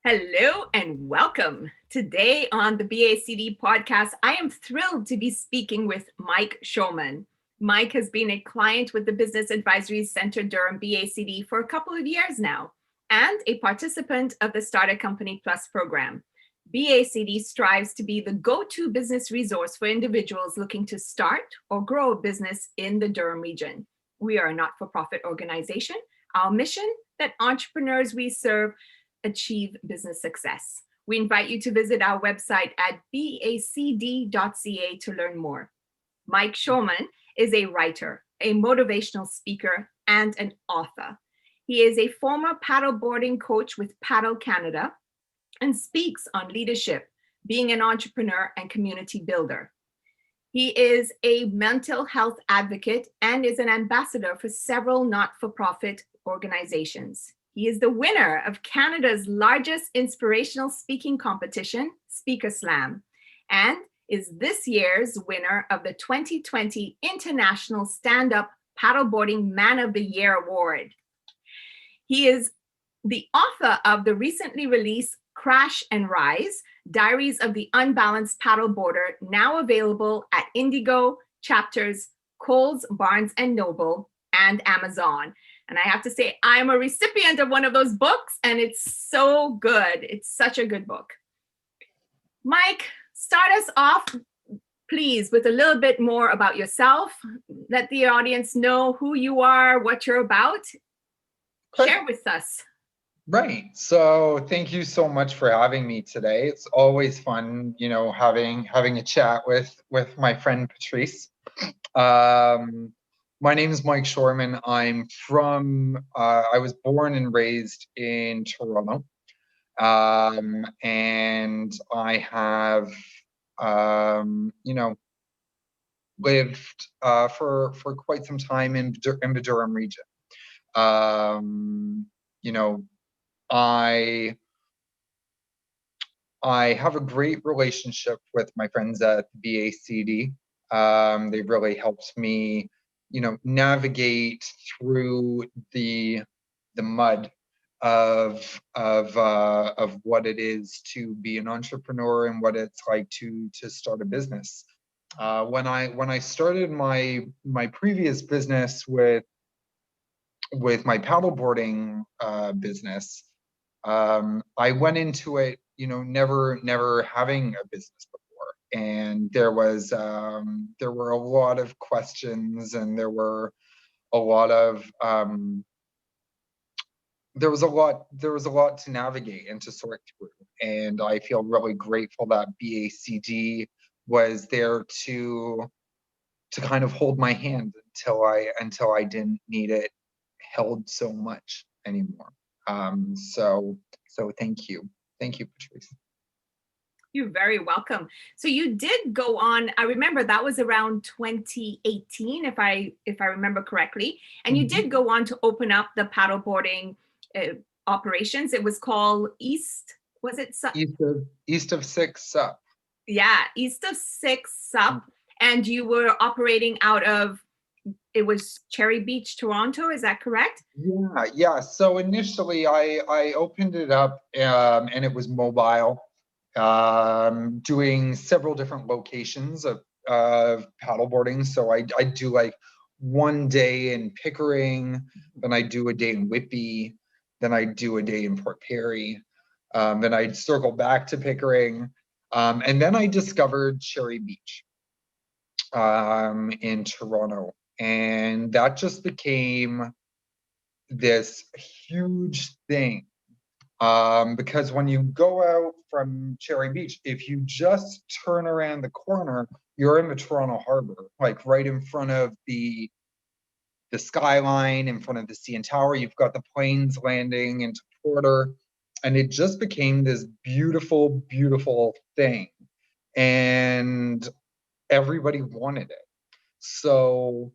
Hello and welcome. Today on the BACD podcast, I am thrilled to be speaking with Mike Shoreman. Mike has been a client with the Business Advisory Center Durham BACD for a couple of years now and a participant of the Starter Company Plus program. BACD strives to be the go-to business resource for individuals looking to start or grow a business in the Durham region. We are a not-for-profit organization. Our mission, that entrepreneurs we serve achieve business success. We invite you to visit our website at bacd.ca to learn more. Mike Shoreman is a writer, a motivational speaker, and an author. He is a former paddleboarding coach with Paddle Canada and speaks on leadership, being an entrepreneur, and community builder. He is a mental health advocate and is an ambassador for several not-for-profit organizations. He is the winner of Canada's largest inspirational speaking competition, Speaker Slam, and is this year's winner of the 2020 International Stand-Up Paddleboarding Man of the Year Award. He is the author of the recently released Crash and Rise, Diaries of the Unbalanced Paddleboarder, now available at Indigo, Chapters, Kohl's, Barnes & Noble, and Amazon. And I have to say, I'm a recipient of one of those books, and it's so good. It's such a good book. Mike, start us off, please, with a little bit more about yourself. Let the audience know who you are, what you're about. Share with us. Right. So thank you so much for having me today. It's always fun, having a chat with my friend Patrice. My name is Mike Shoreman. I'm I was born and raised in Toronto. And I have, lived for quite some time in the Durham region. I have a great relationship with my friends at the BACD. They really helped me, navigate through the mud of what it is to be an entrepreneur and what it's like to start a business. When I started my previous business with my paddleboarding business, I went into it, never having a business before, and there were a lot of questions, and there was a lot to navigate and to sort through. And I feel really grateful that BACD was there to kind of hold my hand until I didn't need it held so much anymore. So thank you, Patrice. You're very welcome. So you did go on, I remember that was around 2018, if I remember correctly, and you did go on to open up the paddleboarding operations. It was called East of 6 Sup. Yeah, East of 6 Sup, and you were operating out of, it was Cherry Beach, Toronto, is that correct? Yeah. So initially I opened it up, and it was mobile, doing several different locations of paddleboarding. So I do like one day in Pickering, then I do a day in Whitby, then I do a day in Port Perry, then I'd circle back to Pickering, and then I discovered Cherry Beach in Toronto. And that just became this huge thing, because when you go out from Cherry Beach, if you just turn around the corner, you're in the Toronto Harbor, like right in front of the skyline, in front of the CN Tower. You've got the planes landing into Porter, and it just became this beautiful, beautiful thing, and everybody wanted it. So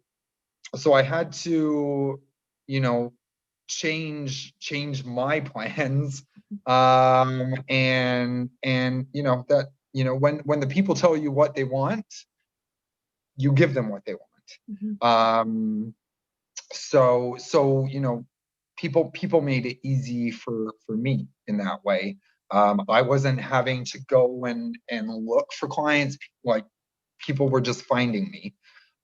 I had to, change my plans, and that, when the people tell you what they want, you give them what they want. So people made it easy for me in that way. I wasn't having to go and look for clients. Like, people were just finding me.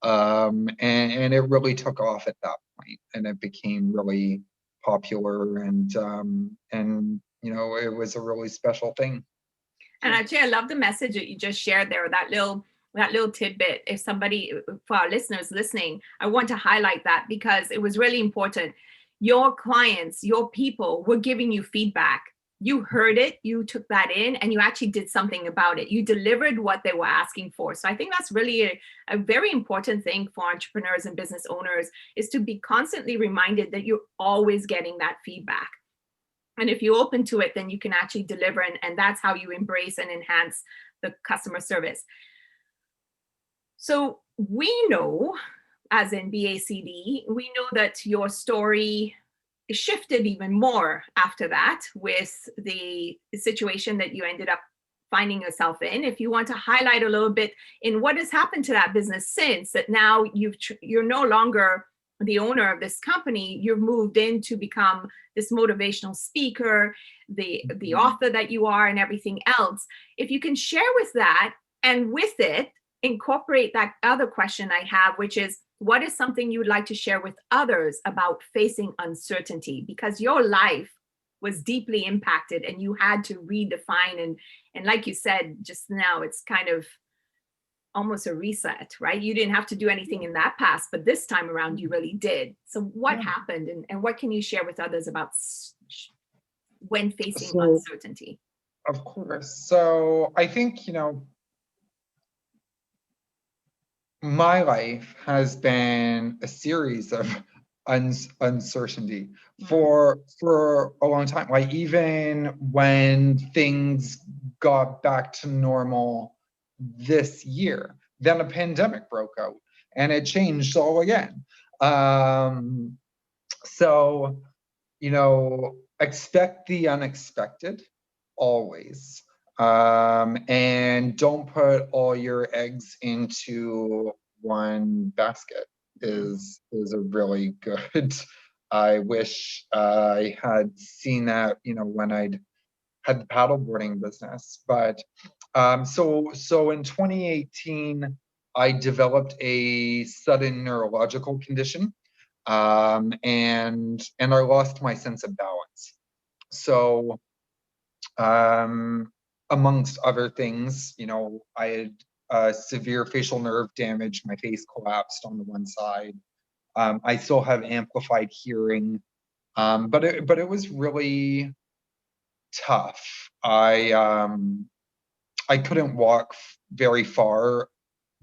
And it really took off at that point, and it became really popular, and it was a really special thing. And actually, I love the message that you just shared there, that little tidbit. If somebody, for our listeners listening, I want to highlight that because it was really important. Your clients, your people were giving you feedback. You heard it, you took that in, and you actually did something about it. You delivered what they were asking for. So I think that's really a very important thing for entrepreneurs and business owners, is to be constantly reminded that you're always getting that feedback. And if you open to it, then you can actually deliver, and that's how you embrace and enhance the customer service. So we know, as in BACD, we know that your story shifted even more after that with the situation that you ended up finding yourself in. If you want to highlight a little bit in what has happened to that business since that, now you're no longer the owner of this company, you've moved in to become this motivational speaker, the author that you are, and everything else. If you can share with that, and with it incorporate that other question I have, which is, what is something you would like to share with others about facing uncertainty? Because your life was deeply impacted and you had to redefine, and like you said just now, it's kind of almost a reset, right? You didn't have to do anything in that past, but this time around you really did. So what happened, and what can you share with others about when facing uncertainty? Of course. So I think, my life has been a series of uncertainty for a long time. Like, even when things got back to normal this year, then a pandemic broke out and it changed all again. So, expect the unexpected always. And don't put all your eggs into one basket is a really good. I wish I had seen that, when I'd had the paddleboarding business. But so in 2018, I developed a sudden neurological condition, and I lost my sense of balance. So, amongst other things, I had severe facial nerve damage. My face collapsed on the one side. I still have amplified hearing, but it was really tough. I couldn't walk very far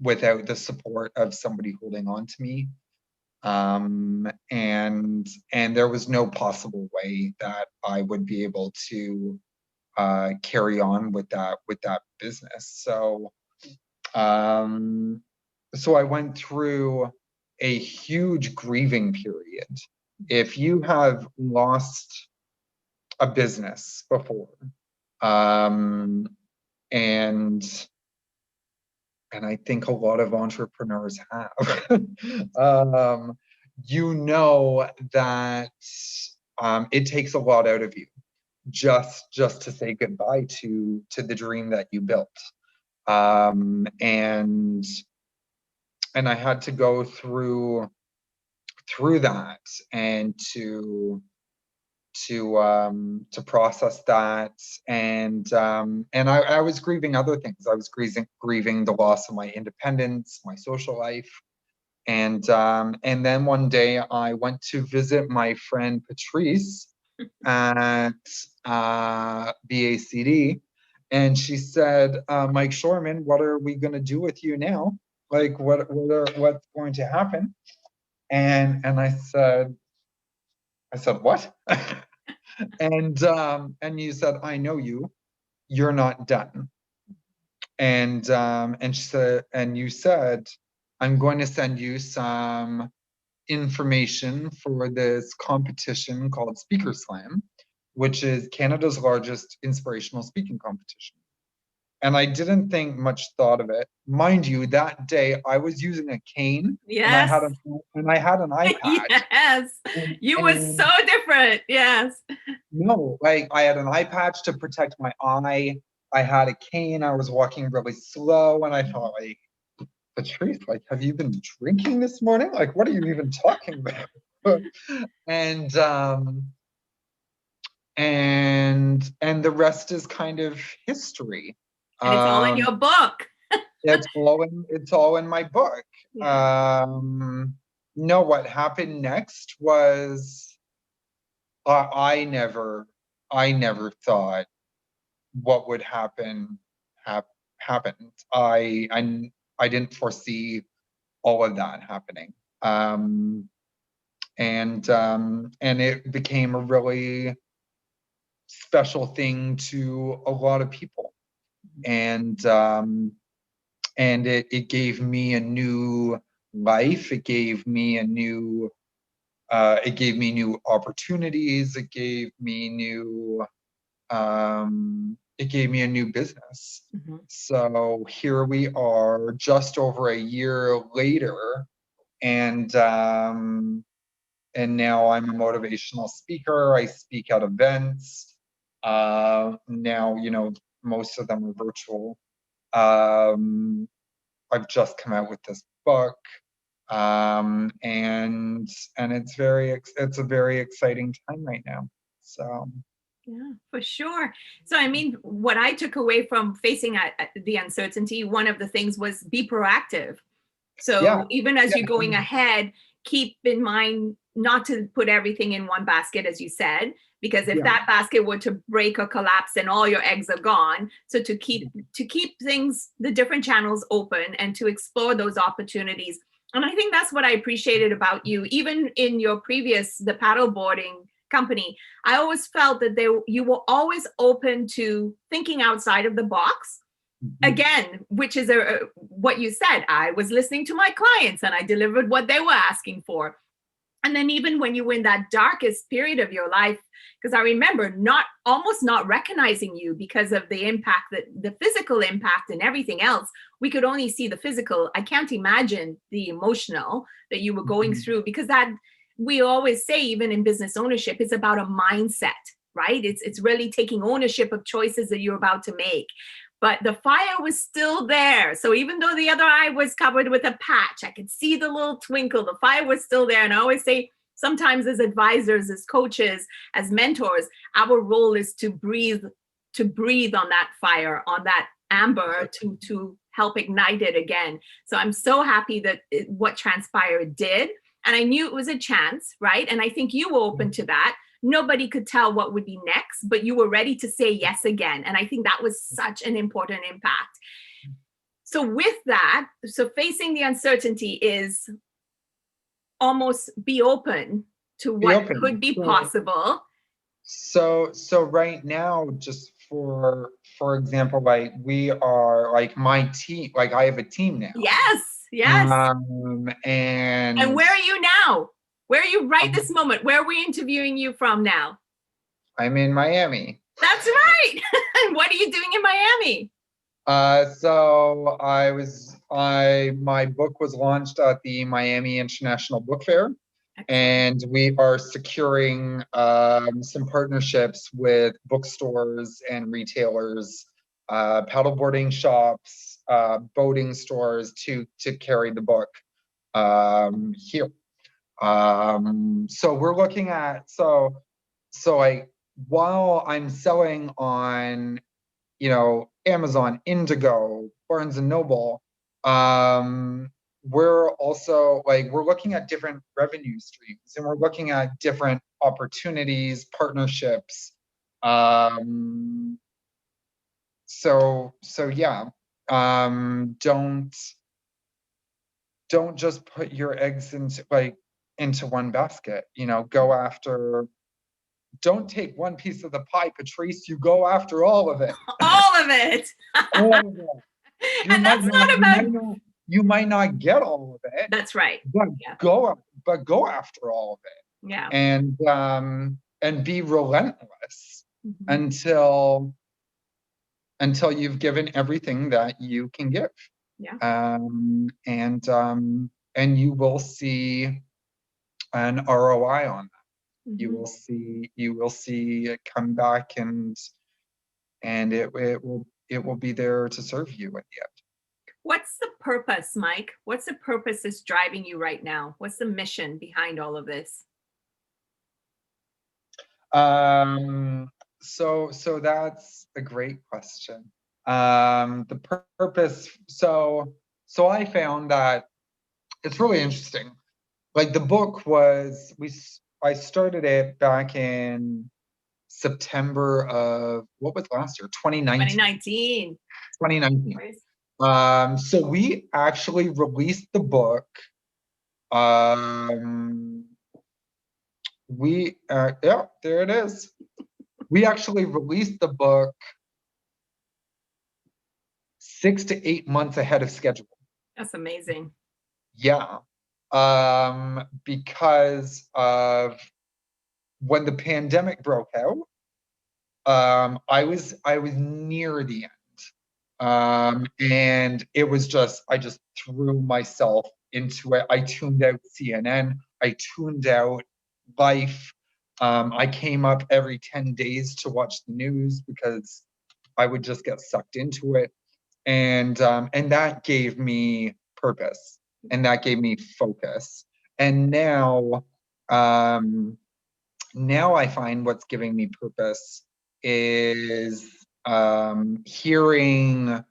without the support of somebody holding on to me. And there was no possible way that I would be able to carry on with that business. So I went through a huge grieving period. If you have lost a business before, and I think a lot of entrepreneurs have, that it takes a lot out of you just to say goodbye to the dream that you built. And I had to go through that, and to process that, and I was grieving other things. I was grieving the loss of my independence, my social life, and then one day I went to visit my friend Patrice at BACD, and she said, Mike Shoreman, what are we going to do with you now? Like, what's going to happen? And I said, what? And you said, I know you. You're not done. And she said, and you said, I'm going to send you some information for this competition called Speaker Slam, which is Canada's largest inspirational speaking competition. and I didn't think much thought of it. Mind you, that day I was using a cane and Yes. I had an eye patch. Yes. You were so different. Yes. No, like I had an eye patch to protect my eye. I had a cane. I was walking really slow, and I thought, like, Patrice, like, have you been drinking this morning? Like, what are you even talking about? and and the rest is kind of history. And it's all in your book. It's all in my book. Yeah. No, what happened next was I never thought what would happen happened. I didn't foresee all of that happening. And it became a really special thing to a lot of people. And it gave me a new life. It gave me new opportunities. It gave me a new business. Mm-hmm. So here we are, just over a year later, and now I'm a motivational speaker. I speak at events. Now, most of them are virtual. I've just come out with this book, and it's a very exciting time right now. So. Yeah, for sure. So, I mean, what I took away from facing the uncertainty, one of the things was be proactive. So Yeah. even as Yeah. you're going ahead, keep in mind not to put everything in one basket, as you said, because if that basket were to break or collapse, then all your eggs are gone. So to keep things, the different channels open, and to explore those opportunities. And I think that's what I appreciated about you. Even in your previous, the paddleboarding company, I always felt that you were always open to thinking outside of the box. Again, which is what you said. I was listening to my clients and I delivered what they were asking for. And then even when you were in that darkest period of your life, because I remember almost not recognizing you because of the impact, that the physical impact and everything else, we could only see the physical. I can't imagine the emotional that you were going through, because that, we always say, even in business ownership, it's about a mindset, right? It's really taking ownership of choices that you're about to make. But the fire was still there. So even though the other eye was covered with a patch, I could see the little twinkle. The fire was still there. And I always say, sometimes as advisors, as coaches, as mentors, our role is to breathe on that fire, on that amber, to help ignite it again. So I'm so happy that what transpired did. And I knew it was a chance, right? And I think you were open to that. Nobody could tell what would be next, but you were ready to say yes again. And I think that was such an important impact. So with that, so facing the uncertainty is almost be open to what could be possible. So right now, just for example, like we are, like my team, like I have a team now. Yes. And where are you now? Where are you right this moment? Where are we interviewing you from now? I'm in Miami. That's right. What are you doing in Miami? So my book was launched at the Miami International Book Fair. Excellent. And we are securing some partnerships with bookstores and retailers, paddleboarding shops, boating stores to carry the book here. So we're looking at, so like, while I'm selling on, Amazon, Indigo, Barnes and Noble, we're also we're looking at different revenue streams, and we're looking at different opportunities, partnerships. So yeah, don't just put your eggs into one basket. Go after. Don't take one piece of the pie, Patrice. You go after all of it. All of it. All of it. And that's not about. You might not get all of it. That's right. But go after all of it. Yeah. And be relentless until until you've given everything that you can give. Yeah. And you will see an ROI on that. Mm-hmm. You will see it come back, and it will be there to serve you at the end. What's the purpose, Mike? What's the purpose that's driving you right now? What's the mission behind all of this? So that's a great question. The purpose. So I found that it's really interesting. Like the book was I started it back in September of what was last year, 2019. 2019. 2019. So we actually released the book. Yeah, there it is. We actually released the book 6 to 8 months ahead of schedule. That's amazing. Yeah. Because of when the pandemic broke out, I was near the end. And it was just, I just threw myself into it. I tuned out CNN. I tuned out life. I came up every 10 days to watch the news because I would just get sucked into it. And that gave me purpose, and that gave me focus. And now I find what's giving me purpose is hearing,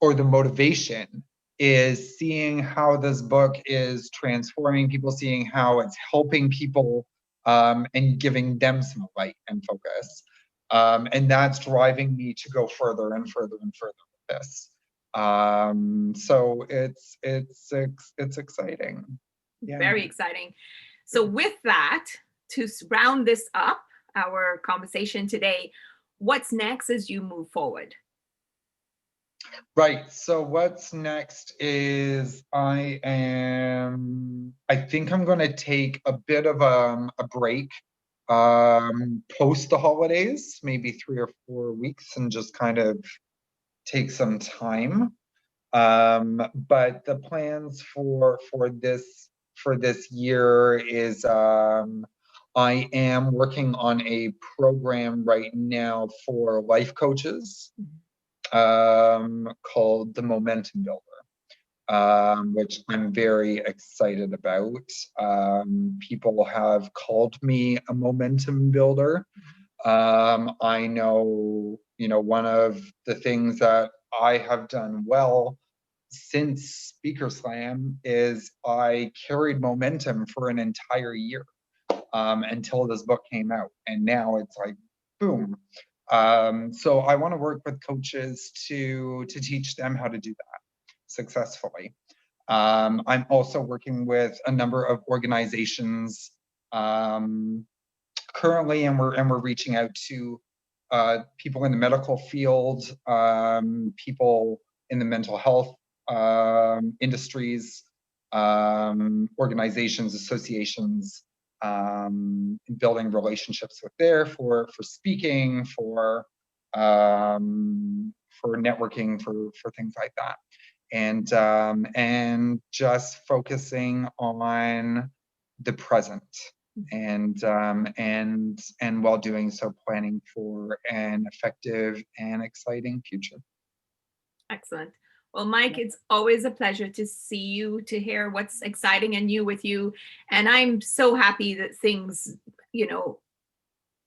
or the motivation is seeing how this book is transforming people, seeing how it's helping people, and giving them some light and focus. And that's driving me to go further and further and further with this. So it's exciting. Yeah. Very exciting. So with that, to round this up, our conversation today, what's next as you move forward? Right. So what's next is I think I'm going to take a bit of a break post the holidays, maybe 3 or 4 weeks, and just kind of take some time. But the plans for this year is I am working on a program right now for life coaches, called the Momentum Builder, which I'm very excited about. People have called me a momentum builder. I know, one of the things that I have done well since Speaker Slam is I carried momentum for an entire year, until this book came out. And now it's like, boom. So I want to work with coaches to teach them how to do that successfully. I'm also working with a number of organizations currently, and we're reaching out to people in the medical field, people in the mental health industries, organizations, associations, building relationships with there for speaking, for networking, for things like that, and just focusing on the present, and while doing so, planning for an effective and exciting future. Excellent. Well, Mike, it's always a pleasure to see you, to hear what's exciting and new with you. And I'm so happy that things,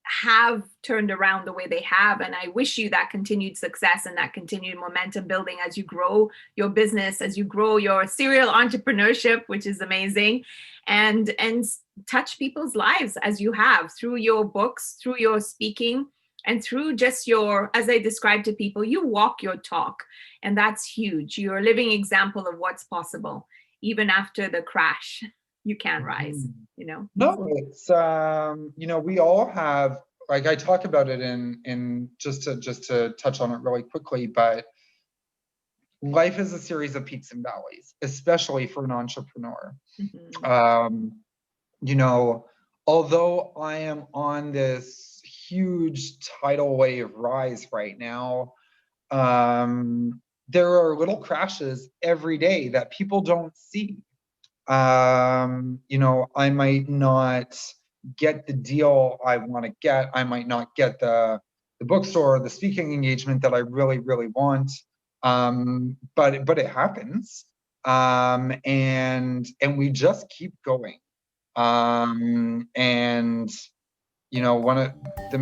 have turned around the way they have. And I wish you that continued success and that continued momentum building as you grow your business, as you grow your serial entrepreneurship, which is amazing, and touch people's lives as you have through your books, through your speaking, and through just your, as I describe to people, you walk your talk. And that's huge. You're a living example of what's possible. Even after the crash, you can rise, No, it's, we all have, like, I talk about it in just to touch on it really quickly, but life is a series of peaks and valleys, especially for an entrepreneur. Mm-hmm. Although I am on this huge tidal wave rise right now. There are little crashes every day that people don't see. I might not get the deal I want to get. I might not get the bookstore or the speaking engagement that I really, really want. But it happens. And we just keep going. And one of the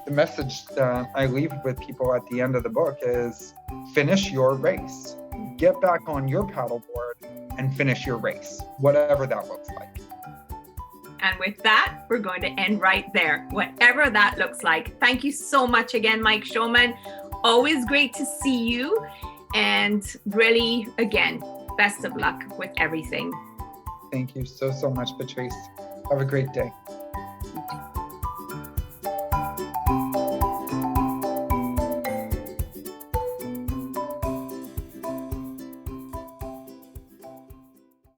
message that I leave with people at the end of the book is finish your race. Get back on your paddleboard and finish your race, whatever that looks like. And with that, we're going to end right there, whatever that looks like. Thank you so much again, Mike Shoreman. Always great to see you. And really, again, best of luck with everything. Thank you so much, Patrice. Have a great day. You too.